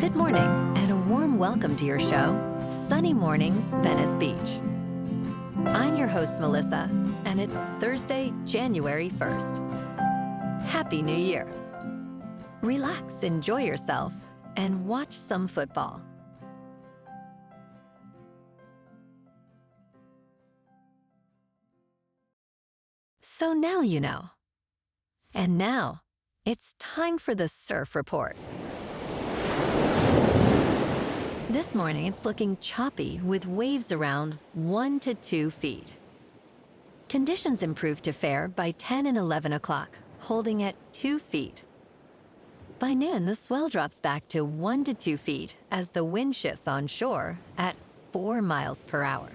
Good morning, and a warm welcome to your show, Sunny Mornings, Venice Beach. I'm your host, Melissa, and it's Thursday, January 1st. Happy New Year. Relax, enjoy yourself, and watch some football. So now you know. And now, it's time for the surf report. This morning, it's looking choppy with waves around 1 to 2 feet. Conditions improved to fair by 10 and 11 o'clock, holding at 2 feet. By noon, the swell drops back to 1 to 2 feet as the wind shifts on shore at 4 miles per hour.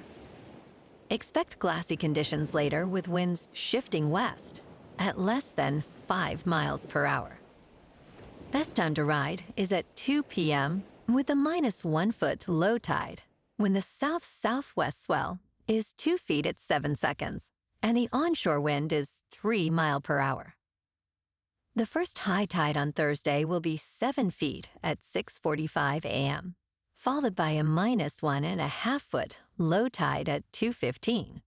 Expect glassy conditions later with winds shifting west at less than 5 miles per hour. Best time to ride is at 2 p.m. with a -1 foot low tide when the south-southwest swell is 2 feet at 7 seconds and the onshore wind is 3 miles per hour. The first high tide on Thursday will be 7 feet at 6:45 a.m., followed by a -1.5 foot low tide at 2:15.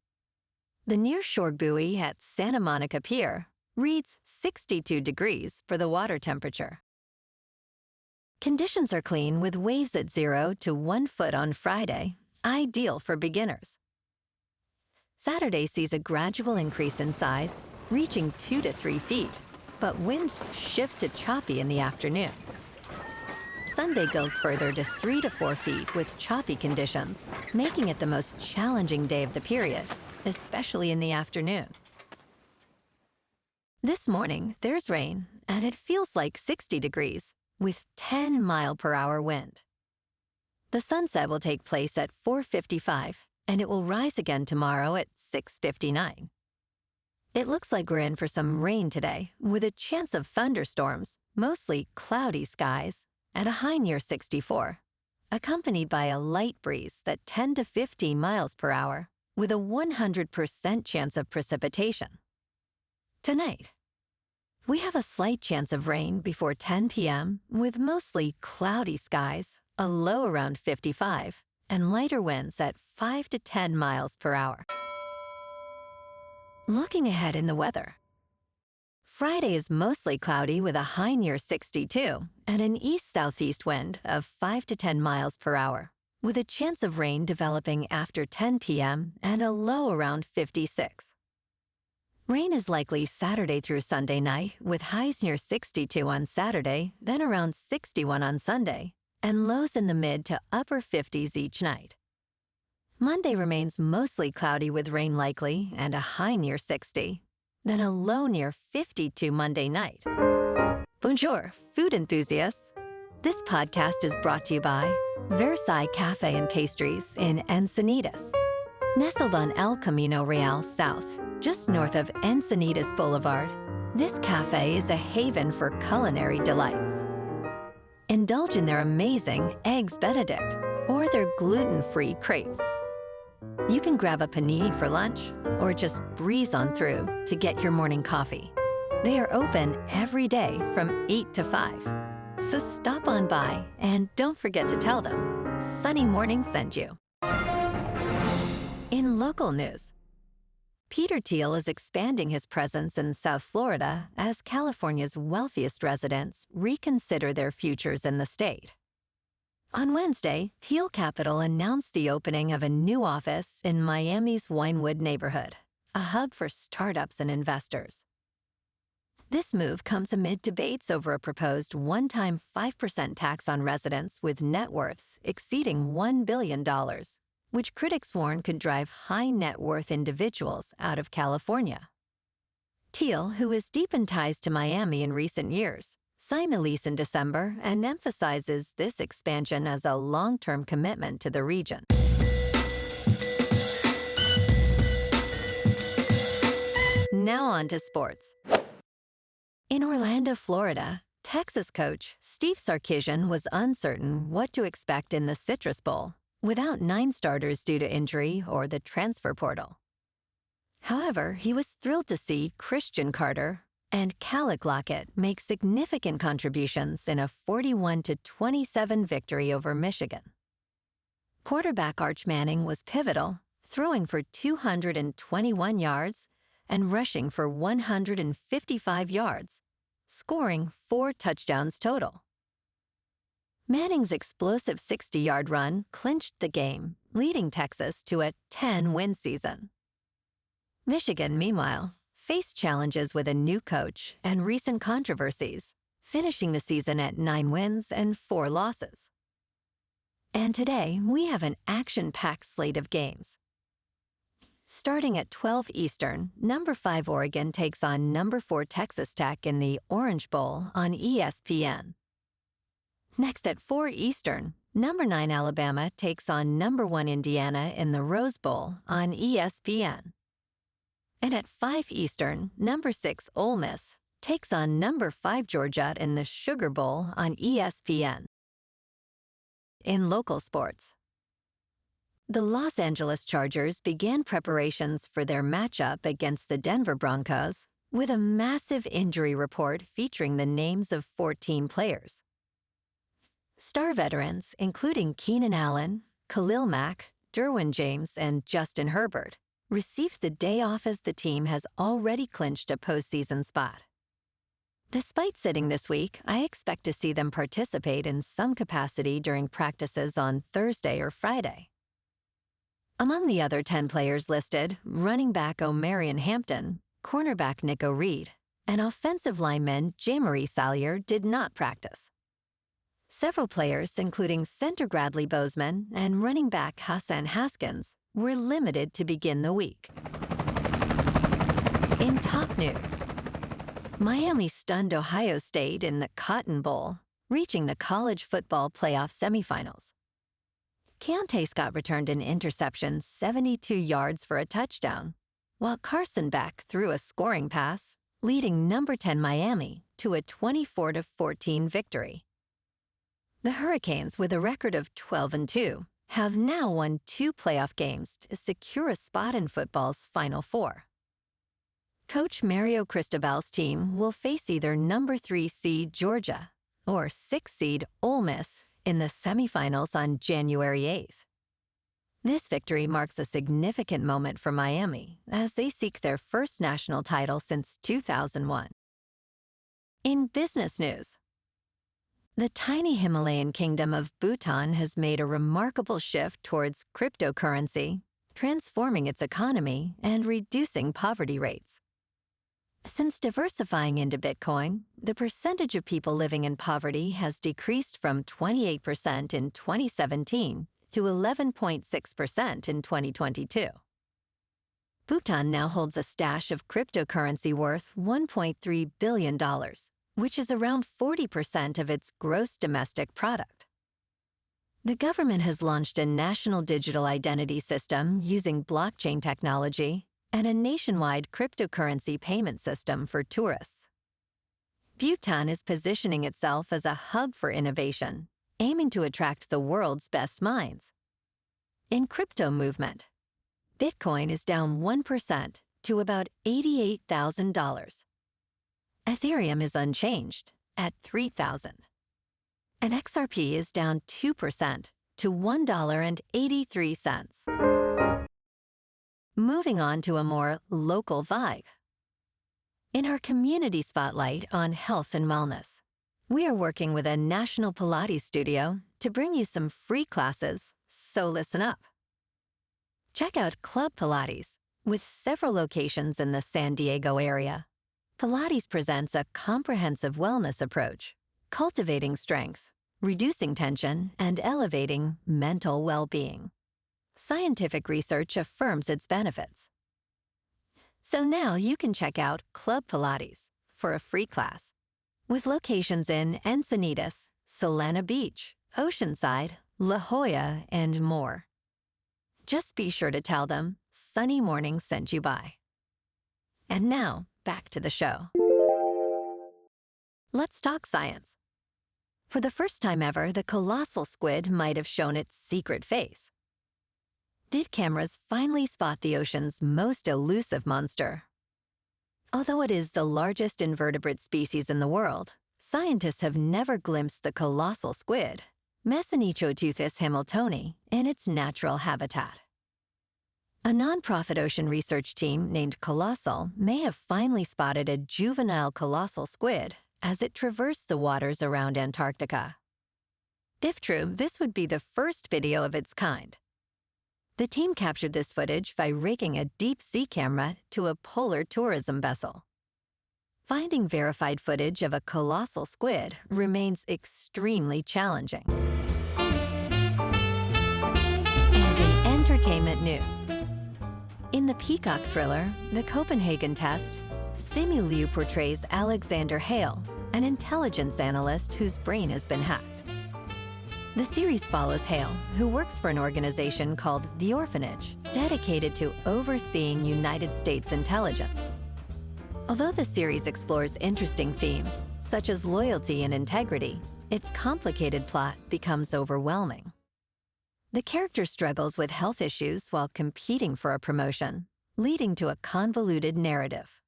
The nearshore buoy at Santa Monica Pier reads 62 degrees for the water temperature. Conditions are clean with waves at 0 to 1 foot on Friday, ideal for beginners. Saturday sees a gradual increase in size, reaching 2 to 3 feet, but winds shift to choppy in the afternoon. Sunday goes further to 3 to 4 feet with choppy conditions, making it the most challenging day of the period, especially in the afternoon. This morning, there's rain, and it feels like 60 degrees, with 10 mile per hour wind. The sunset will take place at 4:55, and it will rise again tomorrow at 6:59. It looks like we're in for some rain today, with a chance of thunderstorms, mostly cloudy skies, at a high near 64, accompanied by a light breeze at 10 to 15 miles per hour, with a 100% chance of precipitation. Tonight, we have a slight chance of rain before 10 p.m. with mostly cloudy skies, a low around 55, and lighter winds at 5 to 10 miles per hour. Looking ahead in the weather. Friday is mostly cloudy with a high near 62 and an east-southeast wind of 5 to 10 miles per hour, with a chance of rain developing after 10 p.m. and a low around 56. Rain is likely Saturday through Sunday night, with highs near 62 on Saturday, then around 61 on Sunday, and lows in the mid to upper 50s each night. Monday remains mostly cloudy with rain likely and a high near 60, then a low near 52 Monday night. Bonjour, food enthusiasts. This podcast is brought to you by Versailles Cafe and Pastries in Encinitas. Nestled on El Camino Real South, just north of Encinitas Boulevard, this cafe is a haven for culinary delights. Indulge in their amazing Eggs Benedict or their gluten-free crepes. You can grab a panini for lunch or just breeze on through to get your morning coffee. They are open every day from 8 to 5. So stop on by and don't forget to tell them Sunny Morning sent you. In local news, Peter Thiel is expanding his presence in South Florida as California's wealthiest residents reconsider their futures in the state. On Wednesday, Thiel Capital announced the opening of a new office in Miami's Wynwood neighborhood, a hub for startups and investors. This move comes amid debates over a proposed one-time 5% tax on residents with net worths exceeding $1 billion, which critics warn could drive high net worth individuals out of California. Thiel, who has deepened ties to Miami in recent years, signed a lease in December and emphasizes this expansion as a long-term commitment to the region. Now on to sports. In Orlando, Florida, Texas coach Steve Sarkisian was uncertain what to expect in the Citrus Bowl without 9 starters due to injury or the transfer portal. However, he was thrilled to see Christian Carter, And Calic Lockett makes significant contributions in a 41-27 victory over Michigan. Quarterback Arch Manning was pivotal, throwing for 221 yards and rushing for 155 yards, scoring 4 touchdowns total. Manning's explosive 60-yard run clinched the game, leading Texas to a 10-win season. Michigan, meanwhile, faced challenges with a new coach and recent controversies, finishing the season at 9 wins and 4 losses. And today, we have an action-packed slate of games. Starting at 12 Eastern, number 5 Oregon takes on number 4 Texas Tech in the Orange Bowl on ESPN. Next at 4 Eastern, number 9 Alabama takes on number 1 Indiana in the Rose Bowl on ESPN. And at 5 Eastern, number 6 Ole Miss takes on number 5 Georgia in the Sugar Bowl on ESPN. In local sports, the Los Angeles Chargers began preparations for their matchup against the Denver Broncos with a massive injury report featuring the names of 14 players. Star veterans, including Keenan Allen, Khalil Mack, Derwin James, and Justin Herbert, received the day off as the team has already clinched a postseason spot. Despite sitting this week, I expect to see them participate in some capacity during practices on Thursday or Friday. Among the other 10 players listed, running back Omarion Hampton, cornerback Nico Reed, and offensive lineman J-Marie Salyer did not practice. Several players, including center Bradley Bozeman and running back Hassan Haskins, were limited to begin the week. In top news, Miami stunned Ohio State in the Cotton Bowl, reaching the college football playoff semifinals. Keontae Scott returned an interception 72 yards for a touchdown, while Carson Beck threw a scoring pass, leading number 10 Miami to a 24-14 victory. The Hurricanes, with a record of 12-2, have now won 2 playoff games to secure a spot in football's Final Four. Coach Mario Cristobal's team will face either number 3 seed Georgia or 6 seed Ole Miss in the semifinals on January 8th. This victory marks a significant moment for Miami as they seek their first national title since 2001. In business news, the tiny Himalayan kingdom of Bhutan has made a remarkable shift towards cryptocurrency, transforming its economy and reducing poverty rates. Since diversifying into Bitcoin, the percentage of people living in poverty has decreased from 28% in 2017 to 11.6% in 2022. Bhutan now holds a stash of cryptocurrency worth $1.3 billion, which is around 40% of its gross domestic product. The government has launched a national digital identity system using blockchain technology and a nationwide cryptocurrency payment system for tourists. Bhutan is positioning itself as a hub for innovation, aiming to attract the world's best minds. In crypto movement, Bitcoin is down 1% to about $88,000. Ethereum is unchanged at $3,000. And XRP is down 2% to $1.83. Moving on to a more local vibe. In our community spotlight on health and wellness, we are working with a national Pilates studio to bring you some free classes, so listen up. Check out Club Pilates, with several locations in the San Diego area. Pilates presents a comprehensive wellness approach, cultivating strength, reducing tension, and elevating mental well-being. Scientific research affirms its benefits. So now you can check out Club Pilates for a free class, with locations in Encinitas, Solana Beach, Oceanside, La Jolla, and more. Just be sure to tell them Sunny Morning sent you by. And now, back to the show. Let's talk science. For the first time ever, the colossal squid might have shown its secret face. Did cameras finally spot the ocean's most elusive monster? Although it is the largest invertebrate species in the world, scientists have never glimpsed the colossal squid, Mesonichoteuthis hamiltoni, in its natural habitat. A nonprofit ocean research team named Colossal may have finally spotted a juvenile colossal squid as it traversed the waters around Antarctica. If true, this would be the first video of its kind. The team captured this footage by rigging a deep-sea camera to a polar tourism vessel. Finding verified footage of a colossal squid remains extremely challenging. And in entertainment news, in the Peacock thriller, The Copenhagen Test, Simu Liu portrays Alexander Hale, an intelligence analyst whose brain has been hacked. The series follows Hale, who works for an organization called The Orphanage, dedicated to overseeing United States intelligence. Although the series explores interesting themes, such as loyalty and integrity, its complicated plot becomes overwhelming. The character struggles with health issues while competing for a promotion, leading to a convoluted narrative.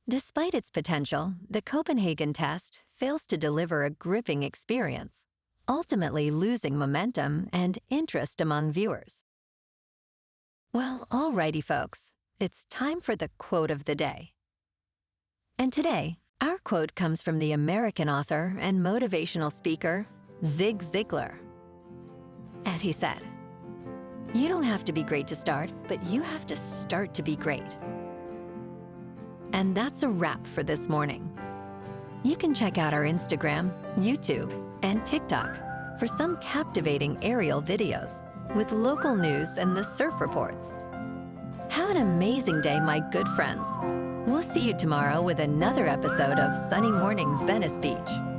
Despite its potential, The Copenhagen Test fails to deliver a gripping experience, ultimately losing momentum and interest among viewers. Well, alrighty folks, it's time for the quote of the day. And today, our quote comes from the American author and motivational speaker, Zig Ziglar. And he said, "You don't have to be great to start, but you have to start to be great." And that's a wrap for this morning. You can check out our Instagram, YouTube, and TikTok for some captivating aerial videos with local news and the surf reports. Have an amazing day, my good friends. We'll see you tomorrow with another episode of Sunny Mornings Venice Beach.